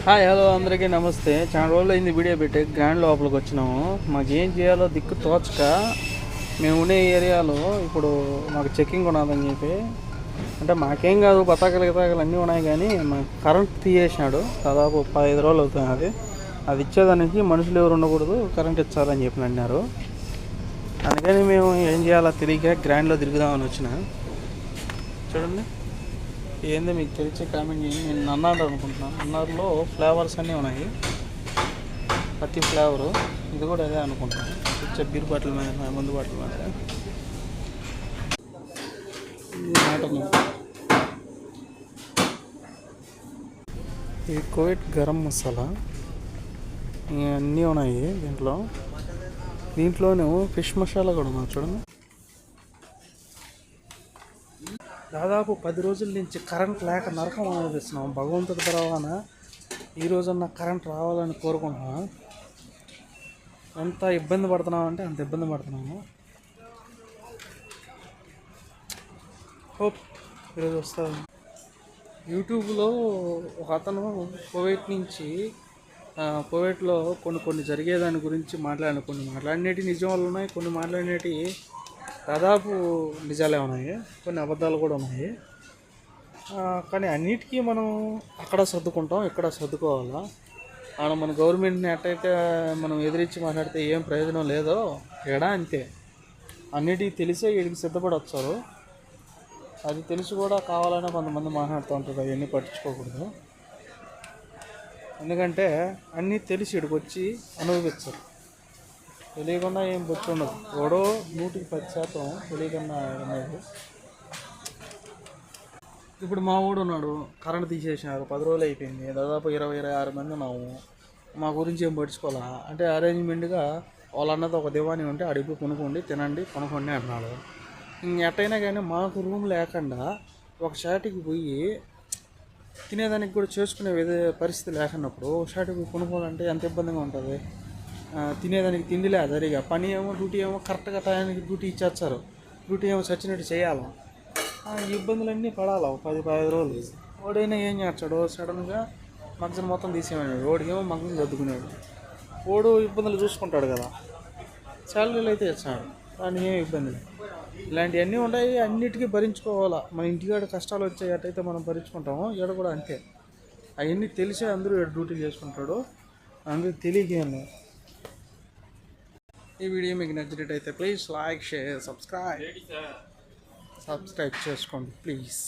Hi hello అందరికీ నమస్తే. చాలా రోజులు అయింది వీడియో పెట్టి గ్రాండ్ లోపలికి వచ్చినాము. మాకు ఏం చేయాలో దిక్కు తోచక మేము ఉండే ఏరియాలో ఇప్పుడు మాకు చెక్కింగ్ ఉన్నదని చెప్పి, అంటే మాకేం కాదు బతాకలు గితాకలు అన్నీ ఉన్నాయి, కానీ మాకు కరెంట్ తీసేసినాడు. దాదాపు 15 రోజులు అవుతుంది. అది ఇచ్చేదానికి మనుషులు ఎవరు ఉండకూడదు, కరెంట్ ఇచ్చాలని చెప్పి అన్నారు. అందుకని మేము ఏం చేయాలో తెలియక గ్రాండ్లో తిరుగుదామని వచ్చిన. చూడండి, ఏందో మీకు తెలిసే కామెంట్ చేయండి. నేను నన్నాడు అనుకుంటున్నాను. నన్నారులో ఫ్లేవర్స్ అన్నీ ఉన్నాయి, ప్రతి ఫ్లేవరు. ఇది కూడా అదే అనుకుంటున్నాను. వచ్చే బీర్ బాటిల్ మీద, మందు బాటిల్ మీద ఇది కువైట్ గరం మసాలా, అన్నీ ఉన్నాయి దీంట్లోనే ఫిష్ మసాలా కూడా ఉన్నాయి. చూడండి, దాదాపు 10 రోజుల నుంచి కరెంట్ లేక నరకం అనిపిస్తున్నాం. భగవంతుడి తర్వాత ఈరోజన్నా కరెంట్ రావాలని కోరుకుంటున్నాం. ఎంత ఇబ్బంది పడుతున్నామంటే అంత ఇబ్బంది పడుతున్నాము. హోప్ ఈరోజు వస్తుంది. యూట్యూబ్లో ఒక అతను కువైట్ నుంచి, కువైట్లో కొన్ని జరిగేదాని గురించి కొన్ని మాట్లాడినవి నిజం వాళ్ళు ఉన్నాయి, కొన్ని మాట్లాడినవి దాదాపు నిజాలే ఉన్నాయి, కొన్ని అబద్ధాలు కూడా ఉన్నాయి. కానీ అన్నిటికీ మనం అక్కడ సర్దుకుంటాం, ఇక్కడ సర్దుకోవాలా. మన గవర్నమెంట్ని ఎట్టయితే మనం ఎదిరించి మాట్లాడితే ఏం ప్రయోజనం లేదో అంతే. అన్నిటికీ తెలిసే వీడికి సిద్ధపడి వచ్చారు. అది తెలిసి కూడా కావాలనే కొంతమంది మాట్లాడుతూ ఉంటారు. అవన్నీ పట్టించుకోకూడదు, ఎందుకంటే అన్నీ తెలిసి ఇక్కడికి వచ్చి అనుభవించరు. తెలియకుండా ఏం బొచ్చు ఉండదు. ఎవడో 100% తెలియకుండా ఉండదు. ఇప్పుడు మా ఊడు ఉన్నాడు, కరెంట్ తీసేసినారు, 10 రోజులు అయిపోయింది. దాదాపు 20-26 మంది ఉన్నాము. మా గురించి ఏం పట్టించుకోవాలా అంటే అరేంజ్మెంట్గా వాళ్ళ అన్నది ఒక దివాణి ఉంటే అడిగి కొనుక్కోండి, తినండి, కొనుక్కోండి అంటున్నాడు. ఎట్టయినా కానీ మాకు రూమ్ లేకుండా ఒక షాటికి పోయి తినేదానికి కూడా చేసుకునే పరిస్థితి లేకున్నప్పుడు షాటికి కొనుక్కోవాలంటే ఎంత ఇబ్బందిగా ఉంటుంది. తినేదానికి తిండి లేదు సరిగా, పని ఏమో డ్యూటీ ఏమో కరెక్ట్గా టయానికి డ్యూటీ ఇచ్చేస్తారు, డ్యూటీ ఏమో చచ్చినట్టు చేయాలి. ఈ ఇబ్బందులన్నీ పడాలి 10-15 రోజులు. వాడైనా ఏం చేస్తాడు, సడన్గా మగ్జన్ మొత్తం తీసేయమన్నాడు. వాడికేమో మగ్జన్ చదువుకున్నాడు. వాడు ఇబ్బందులు చూసుకుంటాడు కదా, శాలరీలు అయితే ఇచ్చాడు, కానీ ఏం ఇబ్బంది లేదు. ఇలాంటివన్నీ ఉంటాయి, అన్నిటికీ భరించుకోవాలా. మన ఇంటికాడ కష్టాలు వచ్చేటట్టయితే మనం భరించుకుంటాము, ఇక్కడ కూడా అంతే. అవన్నీ తెలిసే అందరూ డ్యూటీలు చేసుకుంటాడు, అందరూ తెలియకేమో. ఈ వీడియో మీకు నచ్చినట్టయితే ప్లీజ్ లైక్, షేర్, సబ్స్క్రైబ్ చేసుకోండి ప్లీజ్.